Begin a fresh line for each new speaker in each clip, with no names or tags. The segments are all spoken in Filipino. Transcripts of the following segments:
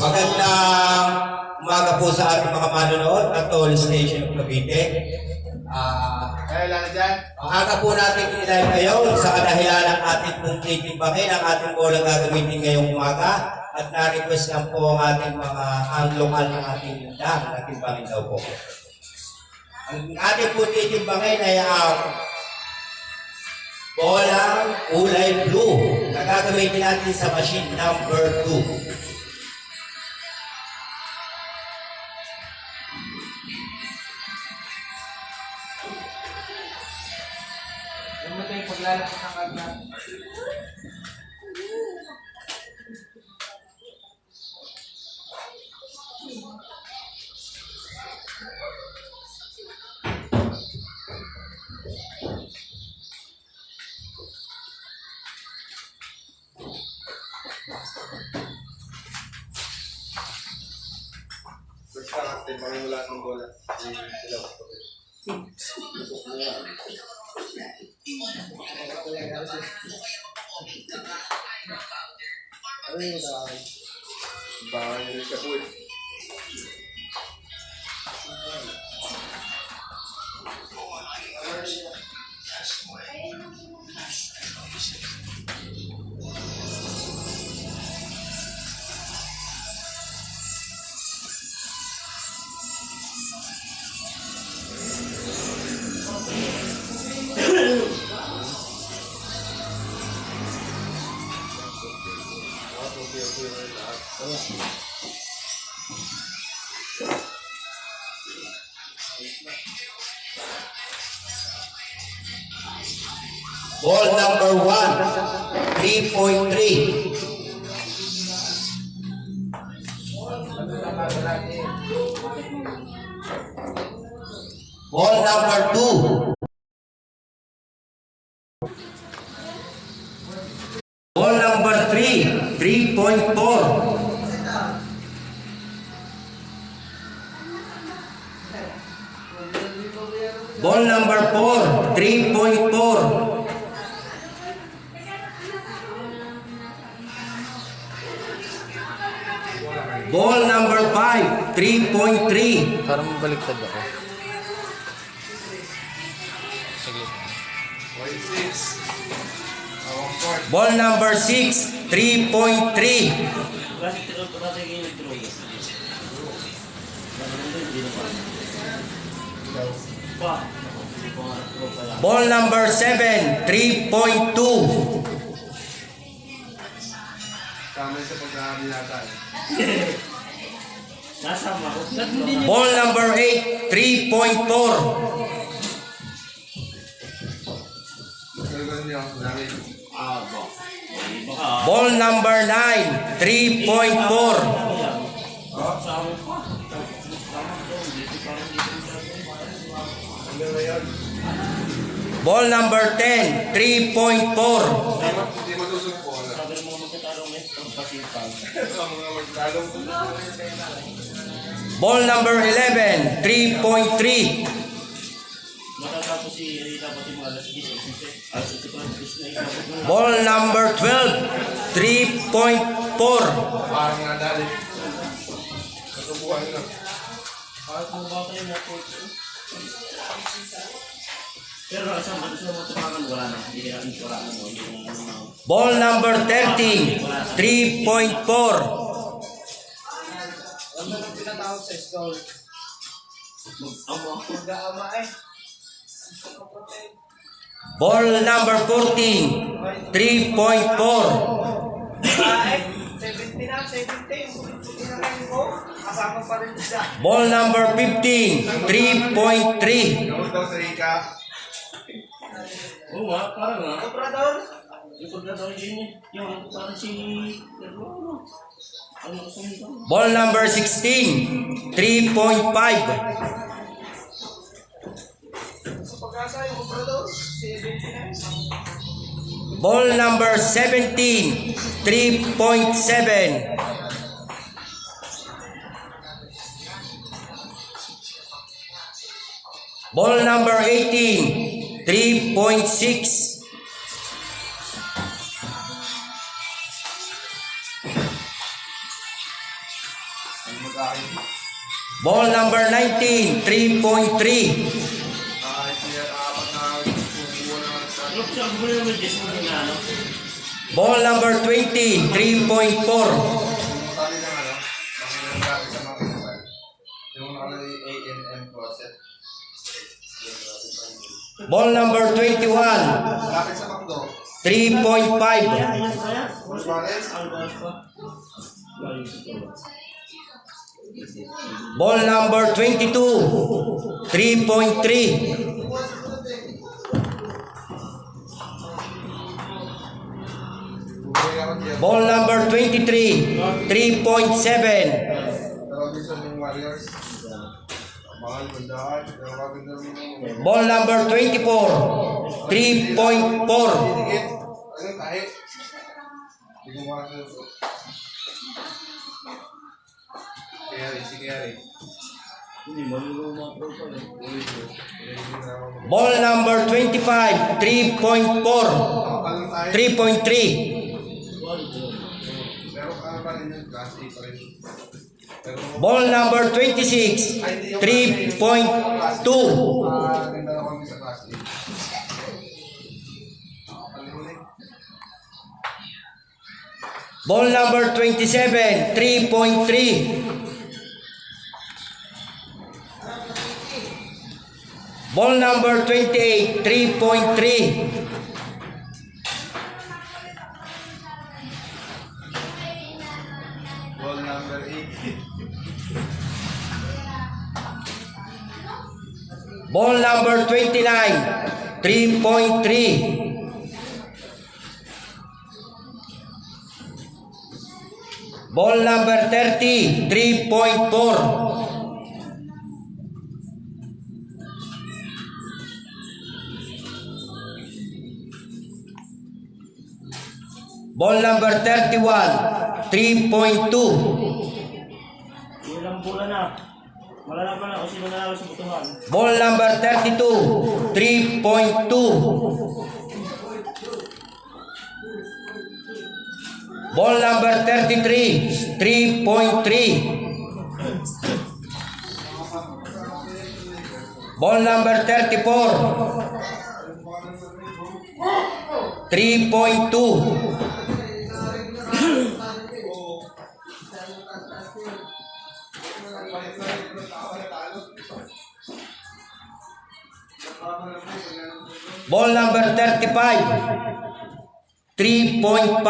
Magandang umaga po sa ating mga manonood at all station of Cavite. Maaga po natin i-live ngayon sa kadahilan ng ating pong titimbangin ang ating bola gagamitin ngayong umaga at na-request lang po ang ating mga lokal ng ating landang na timbangin daw po. Ang ating po titimbangin ay bolang kulay blue na gagamitin natin sa machine number 2.
Paglalakot ng kanya.
First time, timbangin mo lahat ng bola. Bawal nyo siya po eh.
Ball number 1, 3.3. Ball number 2. Ball number 3, 3.4. Ball number 4, 3.4. Ball number 5, 3.3.
Parang baliktad ako. Sige.
Ball number 6, 3.3. Ball number 7, 3.2.
Tama sa pagkakamali natin.
Ball number 8, 3.4. Ball number 9, 3.4. Ball number 10, 3.4.
Hindi matusok po.
Ball number 11, 3.3. Ball number 12, 3.4.
Parang nadali. Katubuhan na.
Ball number 13, 3.4.
Ano nang pinatawag sa school? Mag-ama eh.
Ball number 14, 3.4.
70 na, 70. Kasama pa rin siya.
Ball number 15, 3.3.
Gawin daw sa Ika.
Oo nga, parang nga.
Obrador?
Yung pagkatawag yun yung parang si...
Ball number 16, 3.5.
Sa pag-asa yung obrador? 70 na.
Ball number 17, 3.7. Ball number 18, 3.6.
Ano mag-akin?
Ball number 19, 3.3.
Kahit niya, apat na kukuha na sa...
Look, siya, gumawa naman Jess mo din na, ano?
Ball number 20, 3.4.
Yung tali ng ano, ang gamit sa mga kinasal. Yung nakalagay ANM process.
Ball number 21,
Lapit sa McDo.
3.5.
Ayan, kaya.
Volkswagen.
Albaas pa. Galing sa tuwa.
Ball number 22, 3.3. Ball number 23, 3.7.
Robinson yung Warriors. Mahal mo dahil. Pero maganda rin yung...
Ball number 24, 3.4.
Dikit. Ano kahit? Hindi ko makasal. Kaya si Gary.
Hindi, malulong mga pro pa eh.
Ball number 25, 3.4. 3.3.
Pero ano pa rin yun? Class A pa rin. Pero...
Ball number 26, 3.2.
Ganda na kami sa class A.
Ball number 27, 3.3. Ball number 28, 3.3.
Ball number 8.
Ball number 29, 3.3. Ball number 30, 3.4. Ball number 31, 3.2.
Ilang bola na. Malalaman na kung sino nanalo sa butuhan.
Ball number 32, 3.2. Ball number 33, 3.3. Ball number 34, 3.2. Ball number 35, 3.5.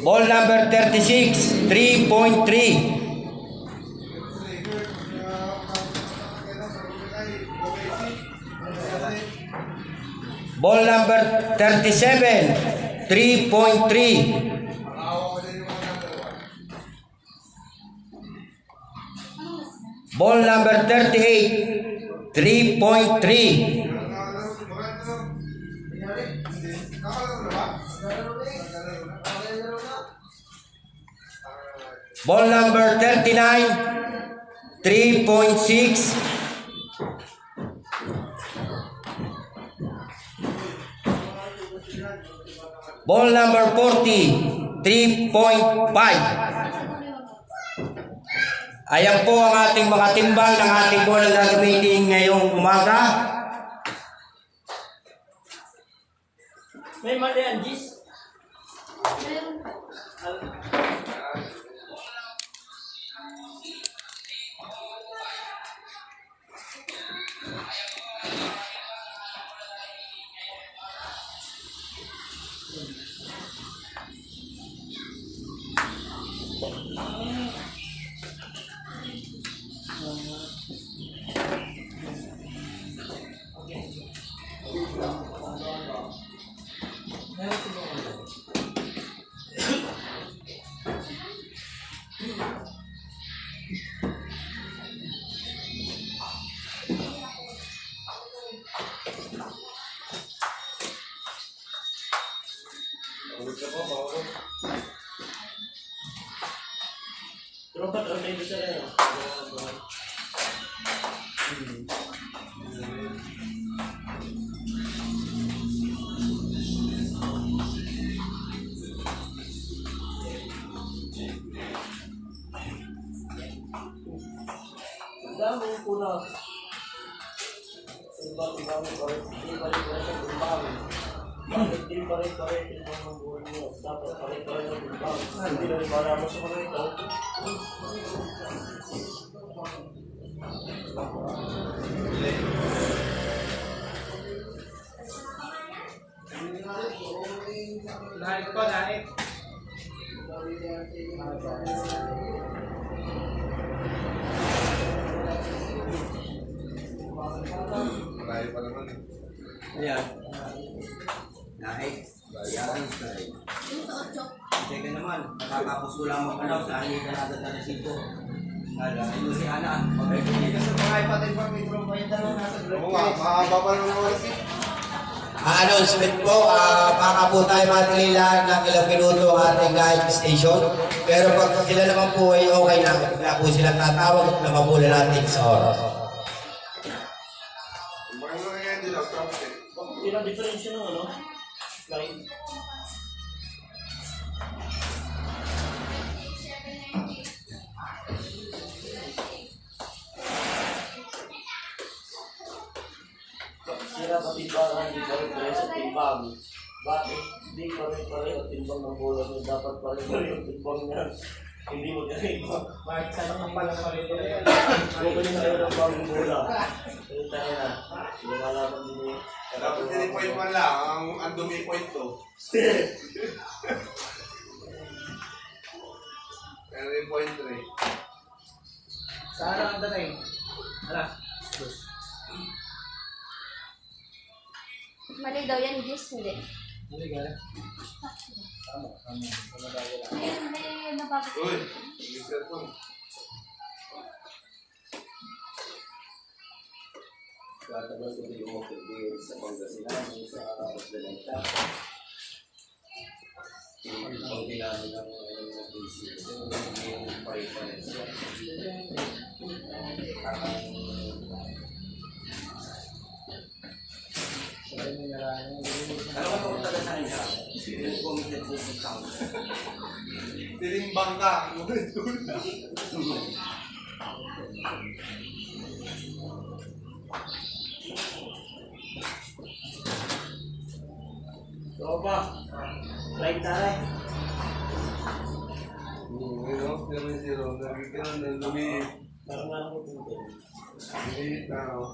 Ball number 36, 3.3. Ball number 37, 3.3. Ball number 38, 3.3. Ball number 39, 3.6. Ball number 40, 3.5. Ayan po ang ating mga timbang ng ating bola na gagamitin ngayong umaga.
May mali yan, Jis. Pero ba't ang may gusto rin? puna. Timbang-timbang, pare-pare sa timbang. Bakit di pare-pare timbang ng buhay mo? Dapat pare-pare sa timbang. Hindi na rin para mo sa mga ito.
Naik ko, naik.
Malayo pa naman eh.
Ayan. Naik. Bayaran sa Hindi ka naman. Nakakapos ko lang magpanaw sa anin ka natin na nasito. Ayun si Ana.
Kasi mga ipatin pa, may tropa yung dalawa nasa
Oo nga, mahaba pa naman ang oras eh.
Announcement po, baka po tayo matililan ng ilang minuto ang ating live station. Pero pag sila naman po ay okay na, bigla po silang tatawag at namabula natin sa oras.
Bakit mo kaya hindi lang, traffic eh.
Yun ang diferensya ng ano? Line. Sira sa timbangan, di pare-pare sa timbang. Bakit di pare-pare ang timbang ng bola niyo? Dapat pare-pare ang timbang niya. Hindi mo ganito.
Bakit ka naman palang palito na yan?
Bumili kayo ng bagong bola. Pero tayo na. Lumalaban din eh.
Dapat din point man lang, ang dumi point to. Pero yung point 3.
Saan ang dating? Ala.
Mali daw yan, Jess, hindi.
Hindi ka na. Tama.
Ayun, may nababas.
Uy, yung cellphone.
Katagal ko din yung okay sa Pangasinan, sa Magdalena. Pag ginamit ng PC, yung pare-pares yan. Ano ka kung taga saan niya? Yung committed po sa town.
Tinimbang ka, ngunit doon na.
Tropa. Like tayo.
Pero yung zero, nagkikaroon ng dumi.
Parang nga ako dito.
Dumi na ako.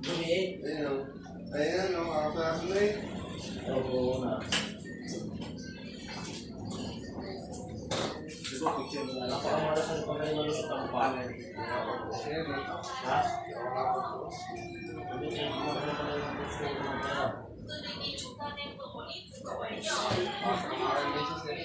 Lumiit.
Ayun. Ayun, makakasabi na eh.
Oo na. Diba, picture mo na. Napakamarasan pa kayo malusot ang panel.
Ayun eh.
Ha? Hindi kayo kumakala pa lang yung gusto ko ng pera.
Makakain beses eh.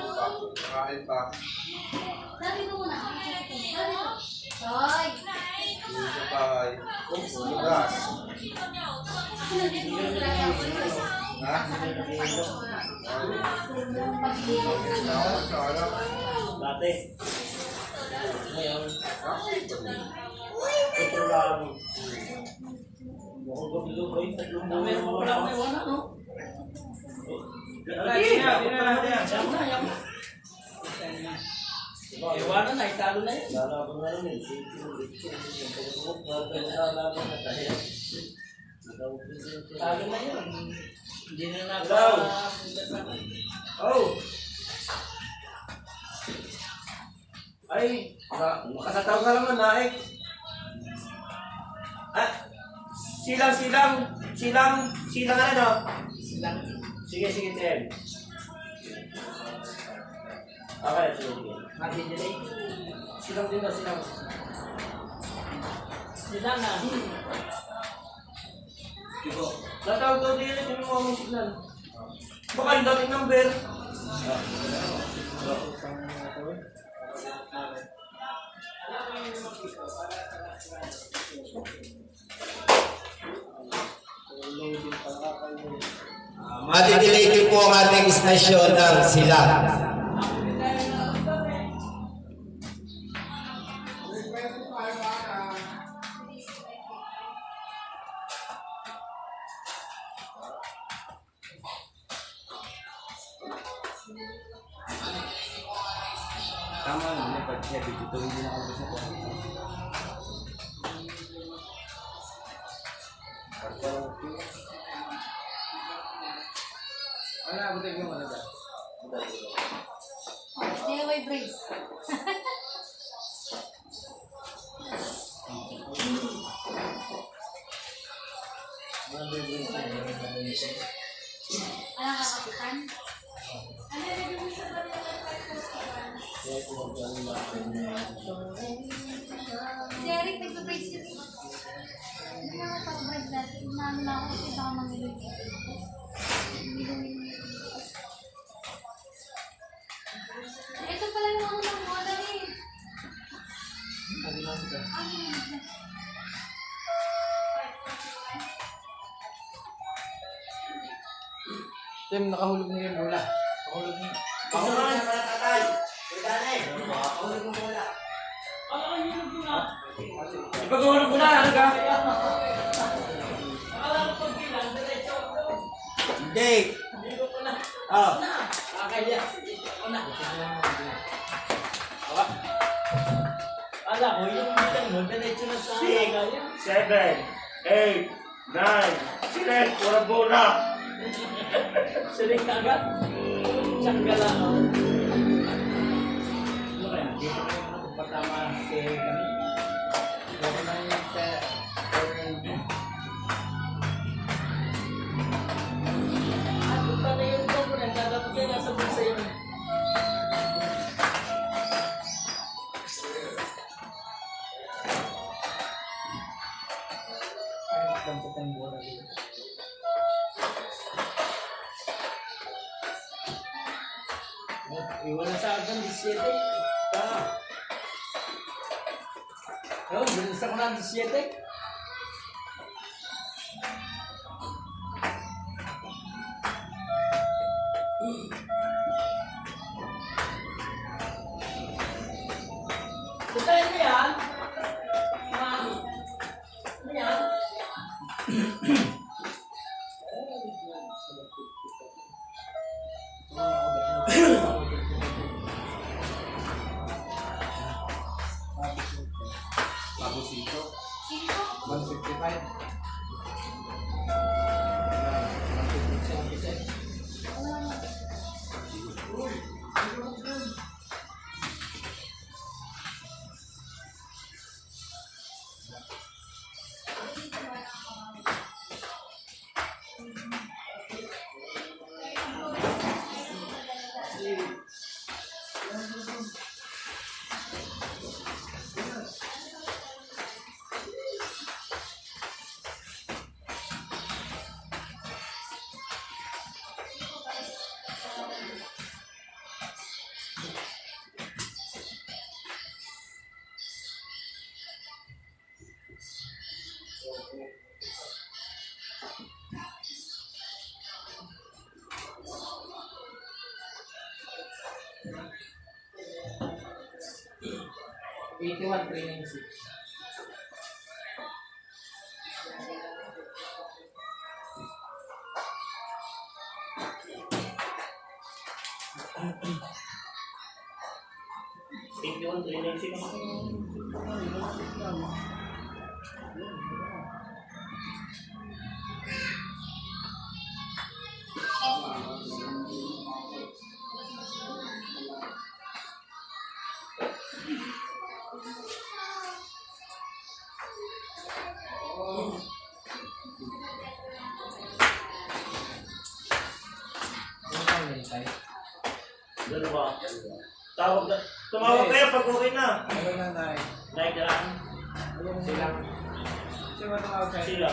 Makakain pa.
Sabi ko muna. Hoy!
Yung sa bahay. Gas. Ha?
Dati. Ngayon. Ito lang. Mukhang gabi-gabi. Tatlong buwan. Meron pa pala may wala, no?
Di na. Iwanan na, italo na yun.
Lalaban na rin. Lalaban na tayo.
Talo na yun. Hindi na na.
Hello? Oh! Ay! Makasataw ka naman, Naik. Ah! Silang ano? Sige, Tren. Okay, sige.
Mati delay.
Silang din na, silang.
Sila na.
Natawag daw din yung mga signal. Baka yung dating number.
Matidelay din po ang ating istasyon ng sila.
Tama na, may pag-heavy dito, hindi na ako sa
Wala, butik yung ano dyan.
DIY braids. Alam ka, kapitan? Si Eric, nagpa-braids yun. Hindi na kapag-braids natin. Inaano na ako kasi baka mamilog. Ito pala yung ako ng moda eh.
Tim, nakahulog na yung bola. Nakahulog na.
Pahulog na pala tatay. Kudanay. Pahulog mo muna.
Ipagawa ko na, ano ka?
Hindi. Oh.
Ala ko, yung bilang mo, diretso na sa halaga yan.
7, 8, 9, silent, wala bola.
Silik ka agad. Tsaka lang ako. Ano kaya? Dito na yung magpatama si kami. Dito na yung At punta na yung ito ko na dadapag yan nasa bulsa yun. Dampot ang bola dito. Iwan na sa akin, 17. Oh, bilis ako na 17. Puntahin mo yan. Ano yan?
Tapos ito.
Sino?
155.
$81, $396.
Ano ba? Tumawag kayo pag okay na.
Ano na na
Like lang.
Silang. Sino ba tumawag sa'yo?
Sila.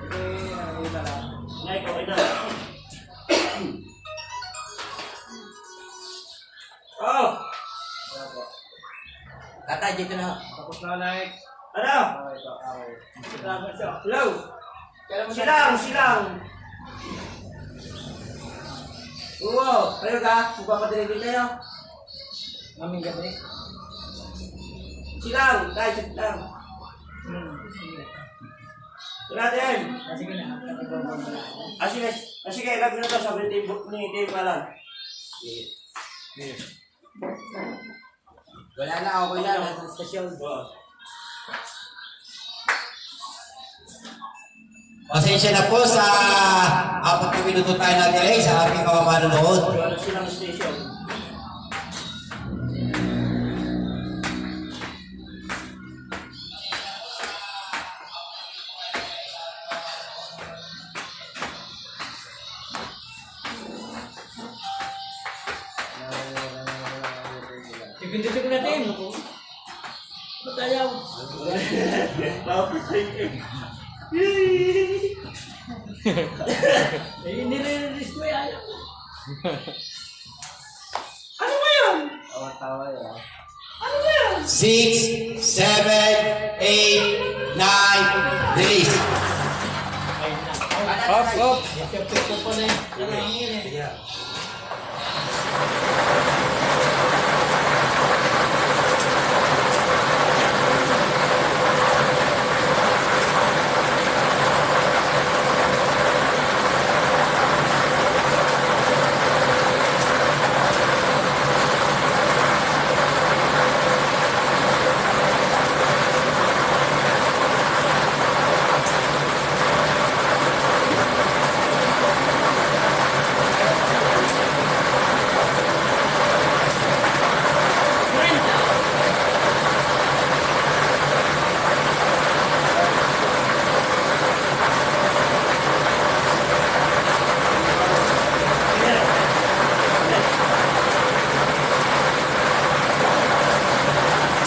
Okay, nakita lang.
Like okay na. Oh!
Tatay, dito na.
Tapos na, Nike.
Ano?
Okay, ito. Okay.
Salamat siya.
Hello?
Kailan mo
Silang! Oo, kayo ka? Magpapadeliver kayo?
Maming gabi.
Silang! Tayo, silang! Natin!
Sige na.
Sige, lagi na ito. Sabi ni Tim Malan.
Wala na, okay na. Nasa stasyon. Pasensya na po sa apat na minuto tayo na delay sa ating mga manonood.
Wala silang station.
Ipindutin ko natin.
Ba't ayaw? Tapos ay
Eh, nire-release ko yan.
Ano ba yun?
6, 7, 8, 9, release.
Up, up. Ipindutin ko pa na yun.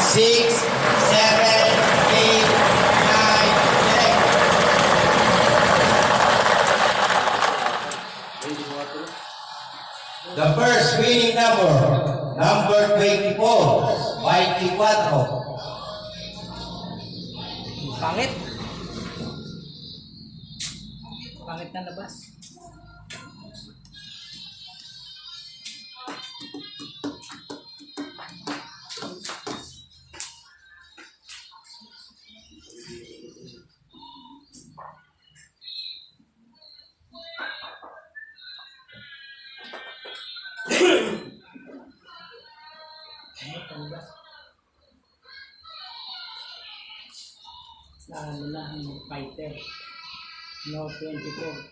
Six, seven, eight, nine, select. The first winning number 24, 24.
Pangit. Pangit na labas. Ano ng fighter. No 24.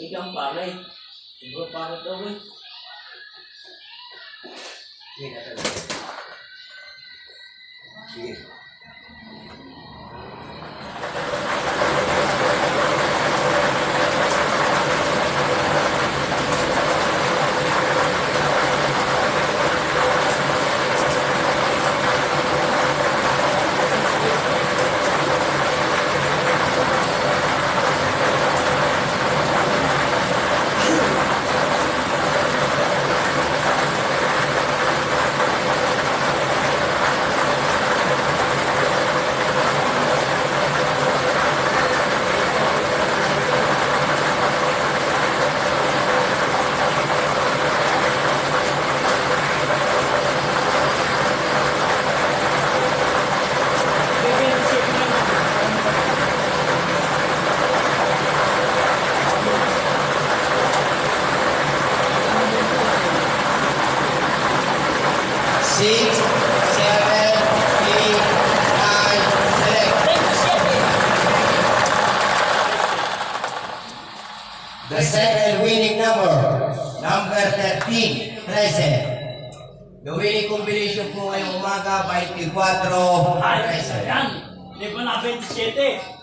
Ikaw pare. Siguro pare daw eh.
Sige. Six, seven, eight, nine, select. The second winning number 13, 13. The winning combination po ngayong umaga, 24,
Ay,
13.
yan. Di ba na 27?